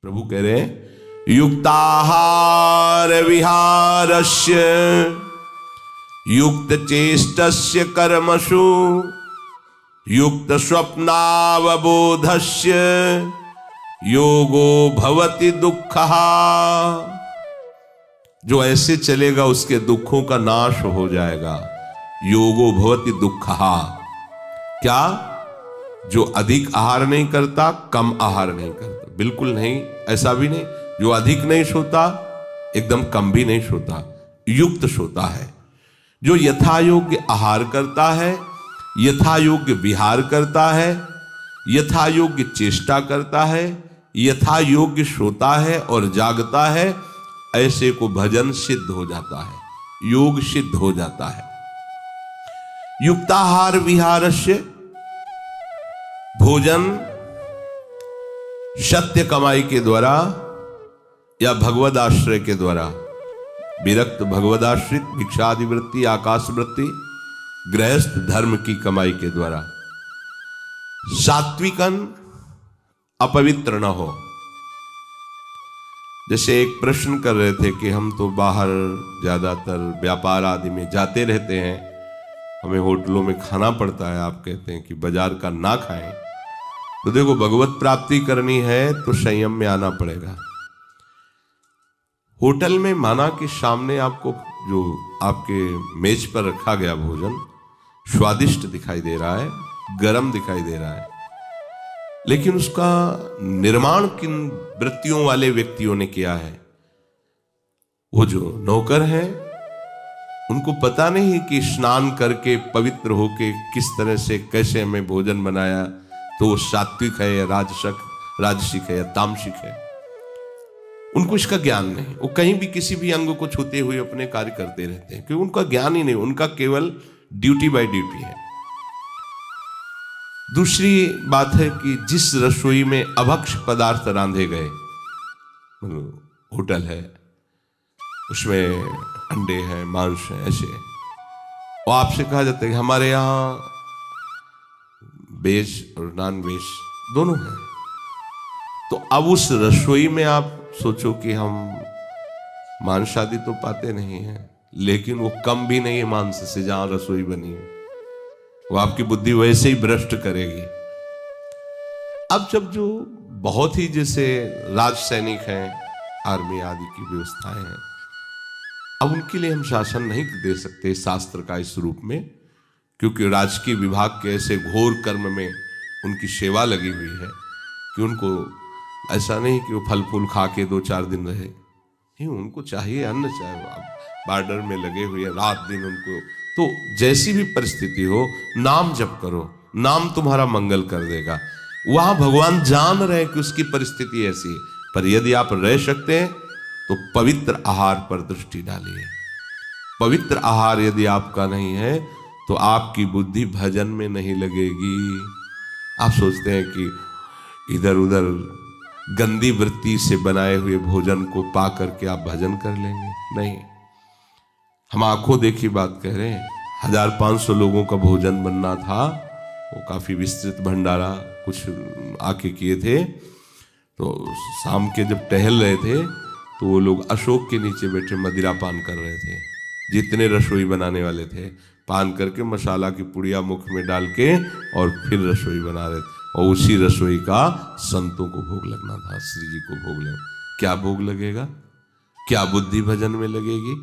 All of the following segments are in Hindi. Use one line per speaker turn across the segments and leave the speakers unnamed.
प्रभु कह रहे हैं युक्ताहार विहारस्य युक्त चेष्टस्य कर्मसु युक्त स्वप्नावबोधस्य योगो भवति दुःखः। जो ऐसे चलेगा उसके दुखों का नाश हो जाएगा। योगो भवति दुःखः। क्या? जो अधिक आहार नहीं करता, कम आहार नहीं करता, बिल्कुल नहीं, ऐसा भी नहीं। जो अधिक नहीं सोता, एकदम कम भी नहीं सोता, युक्त सोता है। जो यथा योग्य आहार करता है, यथा योग्य विहार करता है, यथा योग्य चेष्टा करता है, यथा योग्य सोता है और जागता है, ऐसे को भजन सिद्ध हो जाता है, योग सिद्ध हो जाता है। युक्ताहार विहारस्य, भोजन सत्य कमाई के द्वारा या भगवद आश्रय के द्वारा, विरक्त भगवदाश्रित भिक्षादि वृत्ति, आकाश वृत्ति, गृहस्थ धर्म की कमाई के द्वारा। सात्विकन अपवित्र न हो। जैसे एक प्रश्न कर रहे थे कि हम तो बाहर ज्यादातर व्यापार आदि में जाते रहते हैं, हमें होटलों में खाना पड़ता है, आप कहते हैं कि बाजार का ना खाएं। तो देखो, भगवत प्राप्ति करनी है तो संयम में आना पड़ेगा। होटल में माना कि सामने आपको जो आपके मेज पर रखा गया भोजन स्वादिष्ट दिखाई दे रहा है, गरम दिखाई दे रहा है, लेकिन उसका निर्माण किन वृत्तियों वाले व्यक्तियों ने किया है? वो जो नौकर हैं, उनको पता नहीं कि स्नान करके पवित्र होके किस तरह से कैसे हमें भोजन बनाया, तो वो सात्विक है या राजसिक है या तामसिक है। उनको इसका ज्ञान नहीं। वो कहीं भी किसी भी अंग को छूते हुए अपने कार्य करते रहते हैं, क्योंकि उनका ज्ञान ही नहीं, उनका केवल ड्यूटी बाय ड्यूटी है। दूसरी बात है कि जिस रसोई में अभक्ष पदार्थ रांधे गए, होटल है, उसमें अंडे हैं, मांस है, ऐसे, और आपसे कहा जाता है कि हमारे यहाँ वेज और नॉन वेज दोनों हैं, तो अब उस रसोई में आप सोचो कि हम मांस आदि तो पाते नहीं हैं, लेकिन वो कम भी नहीं है मांस से जहां रसोई बनी है। वो आपकी बुद्धि वैसे ही भ्रष्ट करेगी। अब जब जो बहुत ही जैसे राज सैनिक हैं, आर्मी आदि की व्यवस्थाएं हैं, अब उनके लिए हम शासन नहीं दे सकते शास्त्र का इस रूप में, क्योंकि राजकीय विभाग के ऐसे घोर कर्म में उनकी सेवा लगी हुई है कि उनको ऐसा नहीं कि वो फल फूल खा के 2-4 दिन रहे, नहीं, उनको चाहिए अन्न, चाहे वो बॉर्डर में लगे हुए रात दिन उनको। तो जैसी भी परिस्थिति हो, नाम जप करो, नाम तुम्हारा मंगल कर देगा। वहां भगवान जान रहे कि उसकी परिस्थिति ऐसी है, पर यदि आप रह सकते हैं तो पवित्र आहार पर दृष्टि डालिए। पवित्र आहार यदि आपका नहीं है तो आपकी बुद्धि भजन में नहीं लगेगी। आप सोचते हैं कि इधर उधर गंदी वृत्ति से बनाए हुए भोजन को पा करके आप भजन कर लेंगे, नहीं। हम आंखों देखी बात कह रहे हैं। 1500 लोगों का भोजन बनना था, वो काफी विस्तृत भंडारा कुछ आके किए थे। तो शाम के जब टहल रहे थे तो वो लोग अशोक के नीचे बैठे मदिरा पान कर रहे थे। जितने रसोई बनाने वाले थे, पान करके मसाला की पुड़िया मुख में डाल के और फिर रसोई बना रहे थे, और उसी रसोई का संतों को भोग लगना था, श्री जी को भोग लगना। क्या भोग लगेगा? क्या बुद्धि भजन में लगेगी?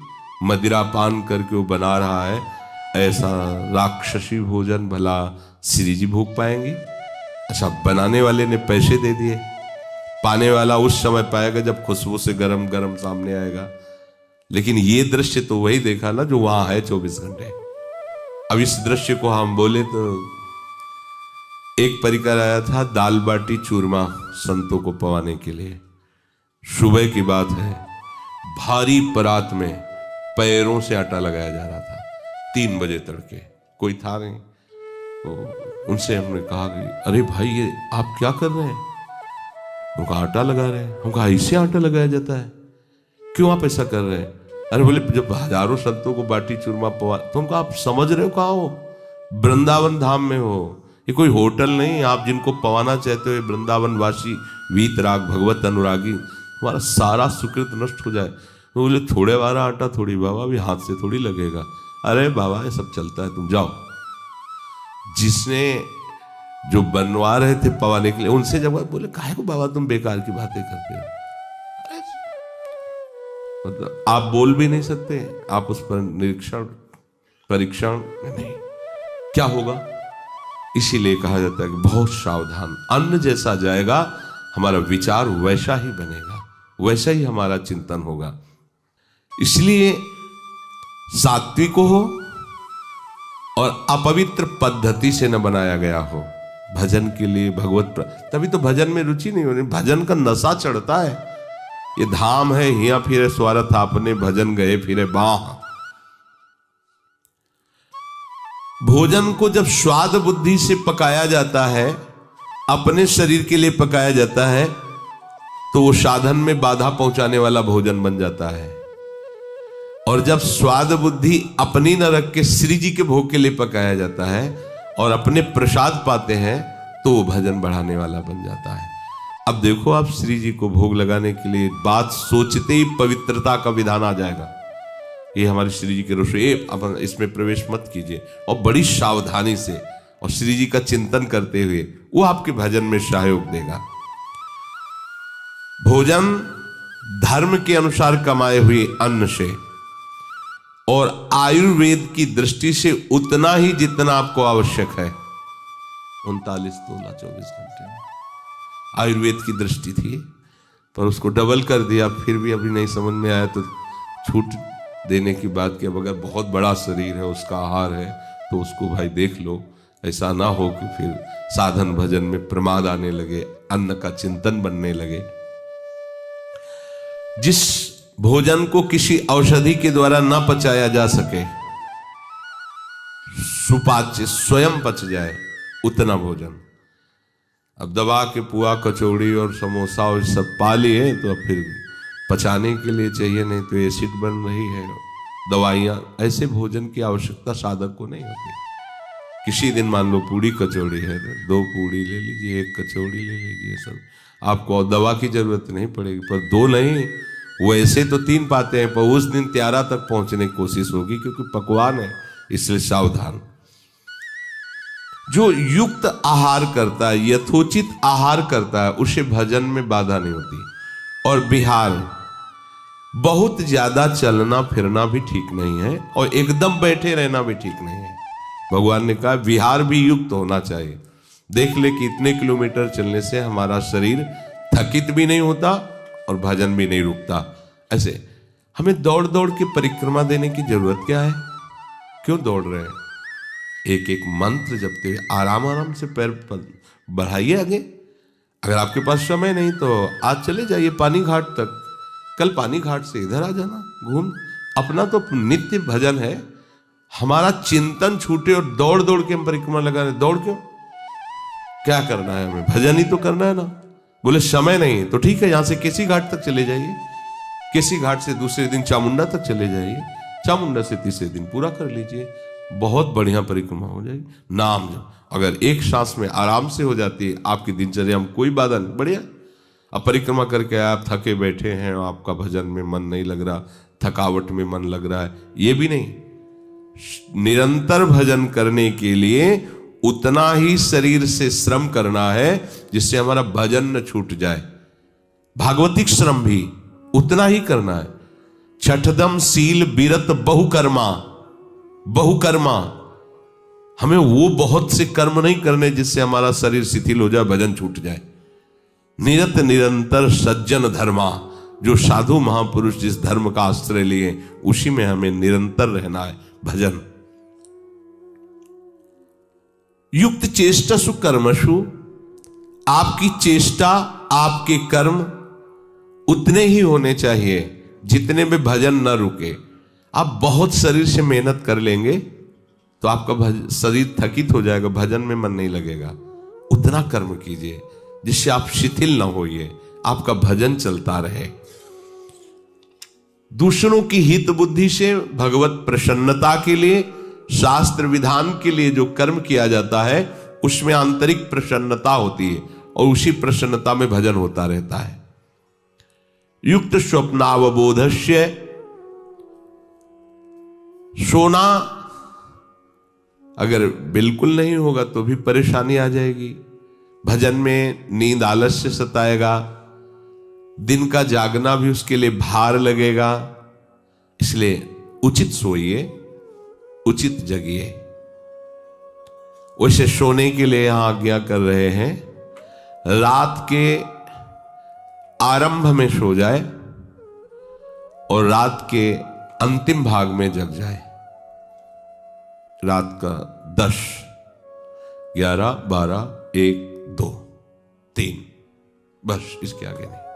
मदिरा पान करके वो बना रहा है, ऐसा राक्षसी भोजन भला श्री जी भोग पाएंगे? अच्छा, बनाने वाले ने पैसे दे दिए, पाने वाला उस समय पाएगा जब खुशबू से गरम गरम सामने आएगा। लेकिन ये दृश्य तो वही देखा ना जो वहां है 24 घंटे। अब इस दृश्य को हम बोले तो एक परिकर आया था दाल बाटी चूरमा संतों को पवाने के लिए। सुबह की बात है, भारी परात में पैरों से आटा लगाया जा रहा था। 3 बजे तड़के, कोई था नहीं। तो उनसे हमने कहा कि अरे भाई, ये आप क्या कर रहे हैं? उनका आटा लगा रहे हैं। हम कहा ऐसे आटा लगाया जाता है? क्यों आप ऐसा कर रहे हैं? अरे बोले, जब हजारों संतों को बाटी चूरमा पवा। तो उनका आप समझ रहे हो कहाँ हो? वृंदावन धाम में हो। ये कोई होटल नहीं। आप जिनको पवाना चाहते हो, वृंदावनवासी वीतराग भगवत अनुरागी, हमारा सारा सुकृत नष्ट हो जाए। तो बोले थोड़े वाला आटा थोड़ी बाबा, अभी हाथ से थोड़ी लगेगा। अरे बाबा ये सब चलता है, तुम जाओ। जिसने जो बनवा रहे थे पवाने के लिए, उनसे जब बोले काहे को बाबा तुम बेकार की बातें करते हो। मतलब आप बोल भी नहीं सकते, आप उस पर निरीक्षण परीक्षण नहीं, क्या होगा। इसीलिए कहा जाता है कि बहुत सावधान। अन्न जैसा जाएगा हमारा विचार वैसा ही बनेगा, वैसा ही हमारा चिंतन होगा। इसलिए सात्विक हो और अपवित्र पद्धति से न बनाया गया हो भजन के लिए। तभी तो भजन में रुचि नहीं हो रही, भजन का नशा चढ़ता है। ये धाम है, हिया फिरे स्वार्थ आपने, भजन गए फिरे बाह। भोजन को जब स्वाद बुद्धि से पकाया जाता है, अपने शरीर के लिए पकाया जाता है, तो वो साधन में बाधा पहुंचाने वाला भोजन बन जाता है। और जब स्वाद बुद्धि अपनी न रख के श्री जी के भोग के लिए पकाया जाता है और अपने प्रसाद पाते हैं, तो वो भजन बढ़ाने वाला बन जाता है। अब देखो, आप श्री जी को भोग लगाने के लिए बात सोचते ही पवित्रता का विधान आ जाएगा। ये हमारी श्री जी के रसोई, अपन इसमें प्रवेश मत कीजिए। और बड़ी सावधानी से और श्री जी का चिंतन करते हुए वो आपके भजन में सहयोग देगा। भोजन धर्म के अनुसार कमाए हुए अन्न से और आयुर्वेद की दृष्टि से उतना ही जितना आपको आवश्यक है। 39 तोला 24 घंटे में आयुर्वेद की दृष्टि थी, पर उसको डबल कर दिया। फिर भी अभी नहीं समझ में आया तो छूट देने की बात की। अब अगर बहुत बड़ा शरीर है, उसका आहार है, तो उसको भाई देख लो। ऐसा ना हो कि फिर साधन भजन में प्रमाद आने लगे, अन्न का चिंतन बनने लगे। जिस भोजन को किसी औषधि के द्वारा ना पचाया जा सके, सुपाच्य स्वयं पच जाए, उतना भोजन। अब दबा के पुआ कचौड़ी और समोसा और सब पा लिए, तो अब फिर पचाने के लिए चाहिए, नहीं तो एसिड बन रही है, दवाइयाँ। ऐसे भोजन की आवश्यकता साधक को नहीं होती। किसी दिन मान लो पूड़ी कचौड़ी है, 2 पूड़ी ले लीजिए, 1 कचौड़ी ले लीजिए, सब आपको दवा की जरूरत नहीं पड़ेगी। पर 2 नहीं, वैसे तो 3 पाते हैं, पर उस दिन 13 तक पहुंचने की कोशिश होगी, क्योंकि पकवान है, इसलिए सावधान। जो युक्त आहार करता है, यथोचित आहार करता है, उसे भजन में बाधा नहीं होती। और विहार, बहुत ज्यादा चलना फिरना भी ठीक नहीं है और एकदम बैठे रहना भी ठीक नहीं है। भगवान ने कहा विहार भी युक्त होना चाहिए। देख ले कि इतने किलोमीटर चलने से हमारा शरीर थकित भी नहीं होता और भजन भी नहीं रुकता। ऐसे हमें दौड़ दौड़ के परिक्रमा देने की जरूरत क्या है? क्यों दौड़ रहे हैं? एक एक मंत्र जपते आराम आराम से पैर बढ़ाइए आगे। अगर आपके पास समय नहीं तो आज चले जाइए पानी घाट तक, कल पानी घाट से इधर आ जाना घूम। अपना तो नित्य भजन है, हमारा चिंतन छूटे और दौड़ दौड़ के हम परिक्रमा लगा रहे। दौड़ क्यों? क्या करना है हमें? भजन ही तो करना है ना। बोले समय नहीं तो ठीक है, यहां से केसी घाट तक चले जाइए, केसी घाट से दूसरे दिन चामुंडा तक चले जाइए, चामुंडा से तीसरे दिन पूरा कर लीजिए, बहुत बढ़िया परिक्रमा हो जाएगी। नाम जब अगर एक सांस में आराम से हो जाती है आपकी दिनचर्या में कोई बाधा नहीं, बढ़िया। अब परिक्रमा करके आप थके बैठे हैं, आपका भजन में मन नहीं लग रहा, थकावट में मन लग रहा है, ये भी नहीं। निरंतर भजन करने के लिए उतना ही शरीर से श्रम करना है जिससे हमारा भजन न छूट जाए। भागवतिक श्रम भी उतना ही करना है। छठदम सील बिरत बहुकर्मा, बहुकर्मा, हमें वो बहुत से कर्म नहीं करने जिससे हमारा शरीर शिथिल हो जाए, भजन छूट जाए। निरत निरंतर सज्जन धर्मा, जो साधु महापुरुष जिस धर्म का आश्रय लिए उसी में हमें निरंतर रहना है। भजन युक्त चेष्टसु कर्मसु, आपकी चेष्टा आपके कर्म उतने ही होने चाहिए जितने में भजन न रुके। आप बहुत शरीर से मेहनत कर लेंगे तो आपका शरीर थकित हो जाएगा, भजन में मन नहीं लगेगा। उतना कर्म कीजिए जिससे आप शिथिल न होइए, आपका भजन चलता रहे। दूसरों की हित बुद्धि से भगवत प्रसन्नता के लिए, शास्त्र विधान के लिए जो कर्म किया जाता है उसमें आंतरिक प्रसन्नता होती है और उसी प्रसन्नता में भजन होता रहता है। युक्त स्वप्नावबोधस्य, सोना अगर बिल्कुल नहीं होगा तो भी परेशानी आ जाएगी। भजन में नींद आलस्य सताएगा, दिन का जागना भी उसके लिए भार लगेगा। इसलिए उचित सोइए, उचित जगिए। वैसे सोने के लिए यहां आज्ञा कर रहे हैं, रात के आरंभ में सो जाए और रात के अंतिम भाग में जग जाए। रात का 10, 11, 12, 1, 2, 3, बस इसके आगे नहीं।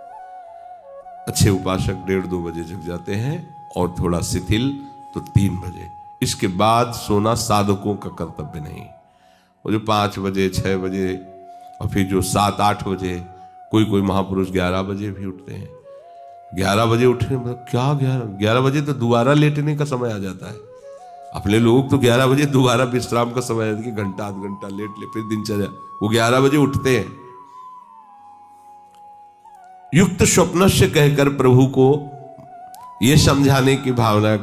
अच्छे उपासक 1:30-2 बजे जग जाते हैं और थोड़ा शिथिल तो 3 बजे। इसके बाद सोना साधकों का कर्तव्य नहीं। वो जो 5 बजे 6 बजे और फिर जो 7-8 बजे, कोई महापुरुष 11 बजे भी उठते हैं। 11 बजे उठने मतलब क्या, 11 बजे तो दोबारा लेटने का समय आ जाता है। अपने लोग तो 11 बजे दोबारा विश्राम का समय है कि घंटा आध घंटा लेट ले, फिर दिनचर्या। वो 11 बजे उठते हैं। युक्त स्वप्न से कहकर प्रभु को यह समझाने की भावना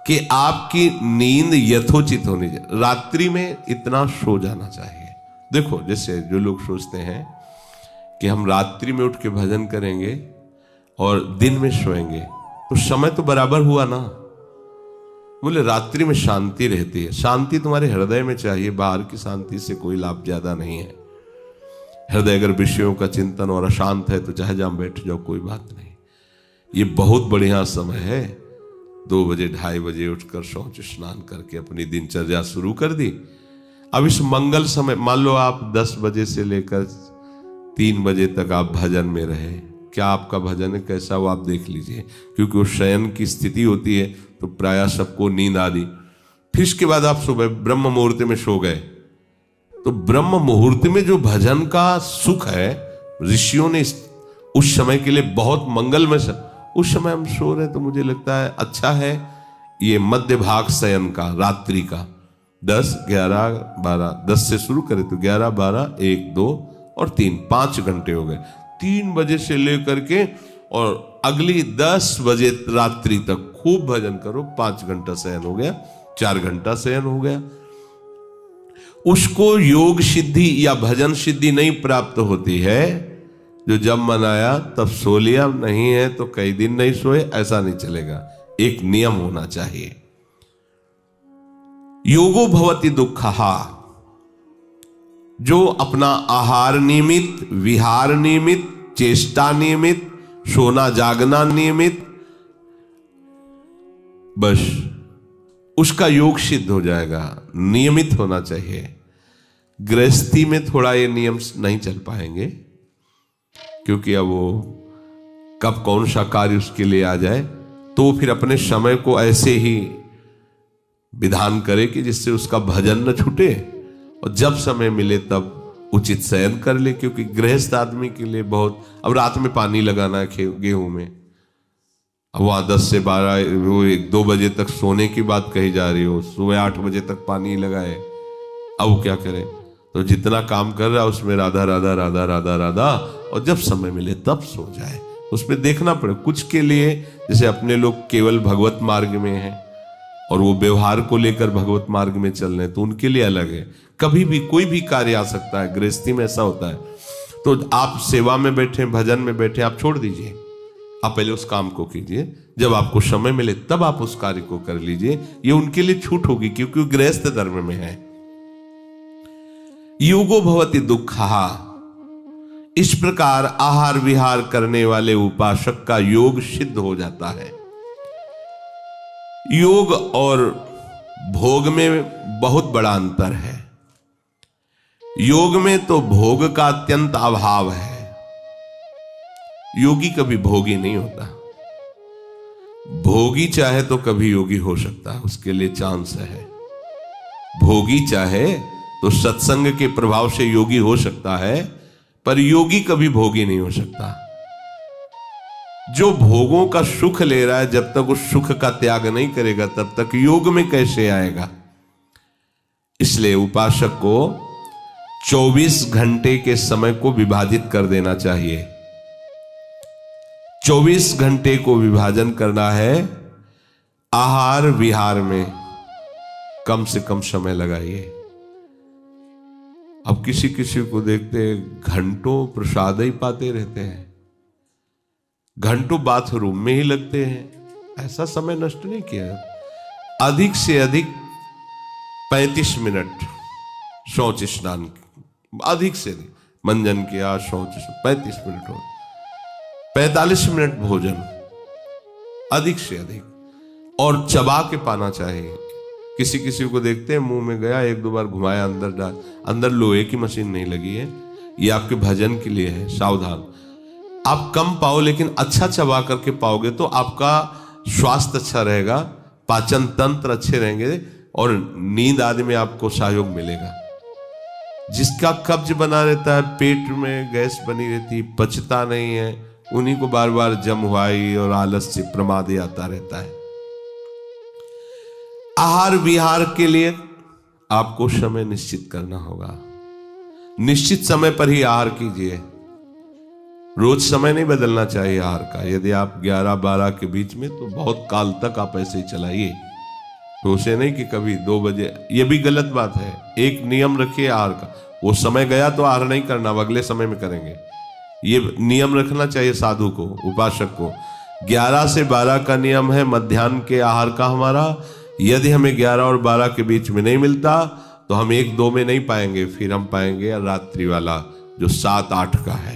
कि आपकी नींद यथोचित होनी चाहिए, रात्रि में इतना सो जाना चाहिए। देखो, जैसे जो लोग सोचते हैं कि हम रात्रि में उठ के भजन करेंगे और दिन में सोएंगे तो समय तो बराबर हुआ ना। बोले रात्रि में शांति रहती है। शांति तुम्हारे हृदय में चाहिए, बाहर की शांति से कोई लाभ ज्यादा नहीं है। हृदय अगर विषयों का चिंतन और अशांत है तो चाहे जहां बैठ जाओ, कोई बात नहीं। ये बहुत बढ़िया समय है। 2 बजे 2:30 बजे उठकर शौच स्नान करके अपनी दिनचर्या शुरू कर दी। अब इस मंगल समय, मान लो आप 10 बजे से लेकर 3 बजे तक आप भजन में रहे, क्या आपका भजन है कैसा वो आप देख लीजिए। क्योंकि वो शयन की स्थिति होती है तो प्रायः सबको नींद आ दी। फिर इसके बाद आप सुबह ब्रह्म मुहूर्त में सो गए, तो ब्रह्म मुहूर्त में जो भजन का सुख है, ऋषियों ने उस समय के लिए बहुत मंगलमय, उस समय हम सो रहे तो मुझे लगता है अच्छा है ये मध्य भाग शयन का, रात्रि का 10, 11, 12, 10 से शुरू करें तो 11, 12, 1, 2 और 3, 5 घंटे हो गए। 3 बजे से लेकर के और अगली 10 बजे रात्रि तक खूब भजन करो। 5 घंटा शयन हो गया, 4 घंटा शयन हो गया। उसको योग सिद्धि या भजन सिद्धि नहीं प्राप्त होती है जो जब मन आया तब सो लिया, नहीं है तो कई दिन नहीं सोए, ऐसा नहीं चलेगा। एक नियम होना चाहिए। योगो भवति दुःखहा, जो अपना आहार नियमित, विहार नियमित, चेष्टा नियमित, सोना जागना नियमित, बस उसका योग सिद्ध हो जाएगा। नियमित होना चाहिए। गृहस्थी में थोड़ा ये नियम नहीं चल पाएंगे क्योंकि अब वो कब कौन सा कार्य उसके लिए आ जाए, तो फिर अपने समय को ऐसे ही विधान करे कि जिससे उसका भजन न छूटे और जब समय मिले तब उचित शयन कर ले। क्योंकि गृहस्थ आदमी के लिए बहुत, अब रात में पानी लगाना है गेहूं में, अब वहां 10 से 12 वो 1-2 बजे तक सोने की बात कही जा रही हो, सुबह 8 बजे तक पानी लगाए, अब वो क्या करे। तो जितना काम कर रहा है उसमें राधा राधा राधा राधा राधा, और जब समय मिले तब सो जाए। उसमें देखना पड़े कुछ के लिए, जैसे अपने लोग केवल भगवत मार्ग में हैं और वो व्यवहार को लेकर भगवत मार्ग में चल रहे हैं तो उनके लिए अलग है। कभी भी कोई भी कार्य आ सकता है, गृहस्थी में ऐसा होता है। तो आप सेवा में बैठे, भजन में बैठे, आप छोड़ दीजिए, आप पहले उस काम को कीजिए, जब आपको समय मिले तब आप उस कार्य को कर लीजिए। ये उनके लिए छूट होगी क्योंकि वो गृहस्थ धर्म में है। योगो भवति दुःखहा, इस प्रकार आहार विहार करने वाले उपासक का योग सिद्ध हो जाता है। योग और भोग में बहुत बड़ा अंतर है। योग में तो भोग का अत्यंत अभाव है। योगी कभी भोगी नहीं होता। भोगी चाहे तो कभी योगी हो सकता है, उसके लिए चांस है। भोगी चाहे तो सत्संग के प्रभाव से योगी हो सकता है, पर योगी कभी भोगी नहीं हो सकता। जो भोगों का सुख ले रहा है, जब तक उस सुख का त्याग नहीं करेगा तब तक योग में कैसे आएगा। इसलिए उपासक को 24 घंटे के समय को विभाजित कर देना चाहिए। 24 घंटे को विभाजन करना है, आहार विहार में कम से कम समय लगाइए। अब किसी किसी को देखते घंटों प्रसाद ही पाते रहते हैं, घंटों बाथरूम में ही लगते हैं। ऐसा समय नष्ट नहीं किया। अधिक से अधिक 35 मिनट शौच स्नान, अधिक से अधिक मंजन किया, शौच 35 मिनट हो, 45 मिनट भोजन अधिक से अधिक, और चबा के पाना चाहिए। किसी किसी को देखते हैं मुंह में गया, एक दो बार घुमाया, अंदर डाल, अंदर लोहे की मशीन नहीं लगी है, ये आपके भजन के लिए है, सावधान। आप कम पाओ लेकिन अच्छा चबा करके पाओगे तो आपका स्वास्थ्य अच्छा रहेगा, पाचन तंत्र अच्छे रहेंगे और नींद आदि में आपको सहयोग मिलेगा। जिसका कब्ज बना रहता है, पेट में गैस बनी रहती, पचता नहीं है, उन्हीं को बार बार जमवाई और आलस से प्रमाद आता रहता है। आहार विहार के लिए आपको समय निश्चित करना होगा। निश्चित समय पर ही आहार कीजिए, रोज समय नहीं बदलना चाहिए आहार का। यदि आप 11-12 के बीच में, तो बहुत काल तक आप ऐसे ही चलाइए, तो उसे नहीं कि कभी 2 बजे, ये भी गलत बात है। एक नियम रखिए आहार का, वो समय गया तो आहार नहीं करना, अब अगले समय में करेंगे, ये नियम रखना चाहिए साधु को, उपासक को। 11 से 12 का नियम है मध्याह्न के आहार का हमारा। यदि हमें 11 और 12 के बीच में नहीं मिलता तो हम 1-2 में नहीं पाएंगे, फिर हम पाएंगे रात्रि वाला जो 7-8 का है,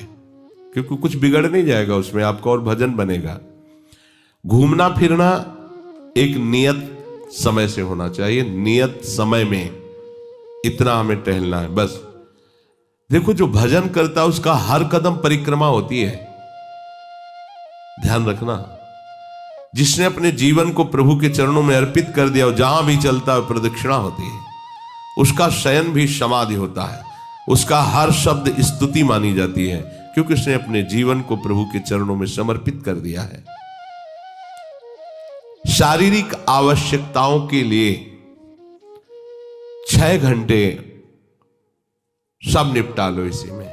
क्योंकि कुछ बिगड़ नहीं जाएगा उसमें, आपका और भजन बनेगा। घूमना फिरना एक नियत समय से होना चाहिए, नियत समय में इतना हमें टहलना है बस। देखो जो भजन करता है उसका हर कदम परिक्रमा होती है, ध्यान रखना। जिसने अपने जीवन को प्रभु के चरणों में अर्पित कर दिया, और जहां भी चलता है प्रदक्षिणा होती है, उसका शयन भी समाधि होता है, उसका हर शब्द स्तुति मानी जाती है, क्योंकि उसने अपने जीवन को प्रभु के चरणों में समर्पित कर दिया है। शारीरिक आवश्यकताओं के लिए 6 घंटे सब निपटा लो इसी में।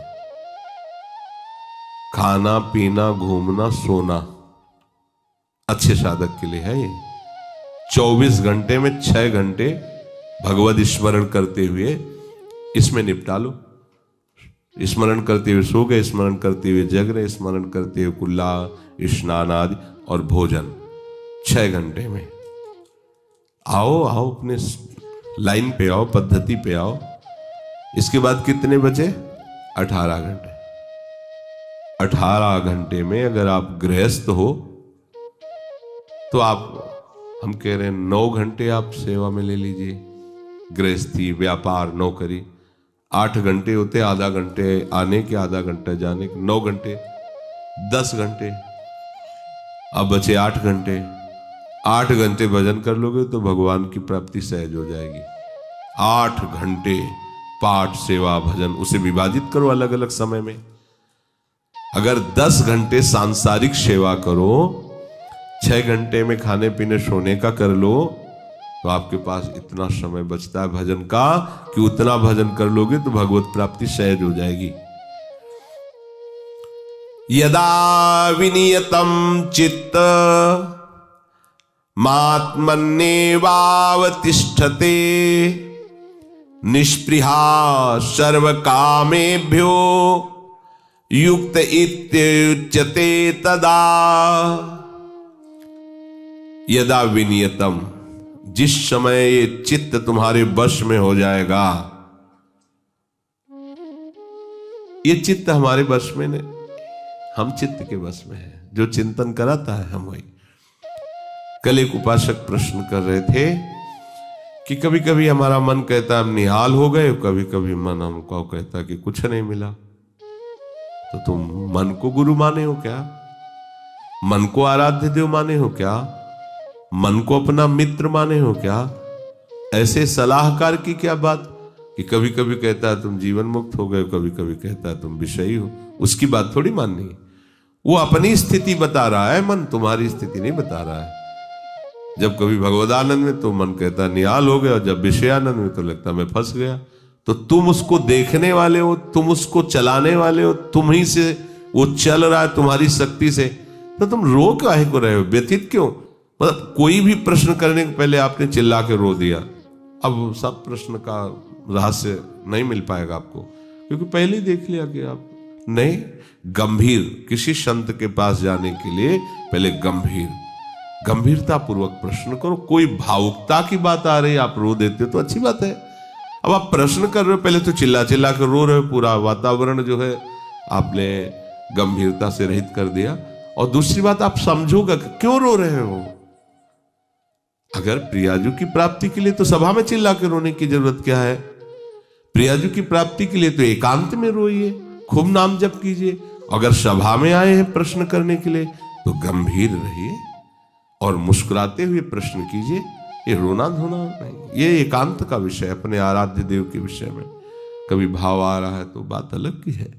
खाना पीना घूमना सोना अच्छे साधक के लिए है ये। 24 घंटे में 6 घंटे भगवद स्मरण करते हुए इसमें निपटा लो। स्मरण करते हुए सो गए, स्मरण करते हुए जग रहे, स्मरण करते हुए कुल्ला स्नान आदि और भोजन 6 घंटे में। आओ आओ अपने लाइन पे आओ, पद्धति पे आओ। इसके बाद कितने बचे? 18 घंटे। 18 घंटे में अगर आप गृहस्थ हो तो आप, हम कह रहे हैं 9 घंटे आप सेवा में ले लीजिए, गृहस्थी व्यापार नौकरी। 8 घंटे होते, आधा घंटे आने के, आधा घंटे जाने के, 9 घंटे, 10 घंटे। अब बचे 8 घंटे। 8 घंटे भजन कर लोगे तो भगवान की प्राप्ति सहज हो जाएगी। 8 घंटे पाठ सेवा भजन, उसे विभाजित करो अलग अलग समय में। अगर 10 घंटे सांसारिक सेवा करो, 6 घंटे में खाने पीने सोने का कर लो, तो आपके पास इतना समय बचता है भजन का कि उतना भजन कर लोगे तो भगवत प्राप्ति सहज हो जाएगी। यदा विनियतम चित्त मात्मन्येवावतिष्ठते निष्पृहा सर्व कामेभ्यो युक्त इत्युच्यते तदा। यदा विनियतम, जिस समय ये चित्त तुम्हारे वश में हो जाएगा। ये चित्त हमारे वश में नहीं, हम चित्त के वश में है। जो चिंतन कराता है हम वही। कल एक उपासक प्रश्न कर रहे थे कि कभी कभी हमारा मन कहता हम निहाल हो गए, कभी कभी मन हमको कहता कि कुछ नहीं मिला। तो तुम मन को गुरु माने हो क्या? मन को आराध्य देव माने हो क्या? मन को अपना मित्र माने हो क्या? ऐसे सलाहकार की क्या बात कि कभी कभी कहता है तुम जीवन मुक्त हो गए, कभी कभी कहता है तुम विषयी हो। उसकी बात थोड़ी माननी है। वो अपनी स्थिति बता रहा है, मन तुम्हारी स्थिति नहीं बता रहा है। जब कभी भगवदानंद में तो मन कहता निहाल हो गया, और जब विषयानंद में तो लगता मैं फंस गया। तो तुम उसको देखने वाले हो, तुम उसको चलाने वाले हो, तुम ही से वो चल रहा है तुम्हारी शक्ति से, तो तुम रो काहे को रहे हो, व्यथित क्यों? मतलब कोई भी प्रश्न करने के पहले आपने चिल्ला के रो दिया। अब सब प्रश्न का रहस्य नहीं मिल पाएगा आपको, क्योंकि पहले ही देख लिया कि आप नहीं। गंभीर, किसी संत के पास जाने के लिए पहले गंभीरता पूर्वक प्रश्न करो। कोई भावुकता की बात आ रही है, आप रो देते हो तो अच्छी बात है। अब आप प्रश्न कर रहे हो, पहले तो चिल्ला चिल्ला कर रो रहे हो, पूरा वातावरण जो है आपने गंभीरता से रहित कर दिया। और दूसरी बात, आप समझोगा कि क्यों रो रहे हो। अगर प्रियाजू की प्राप्ति के लिए तो सभा में चिल्ला के रोने की जरूरत क्या है? प्रियाजू की प्राप्ति के लिए तो एकांत में रोइए, खूब नाम जप कीजिए। अगर सभा में आए हैं प्रश्न करने के लिए तो गंभीर रहिए और मुस्कुराते हुए प्रश्न कीजिए। ये रोना धोना नहीं, ये एकांत का विषय, अपने आराध्य देव के विषय में कभी भाव आ रहा है तो बात अलग की है।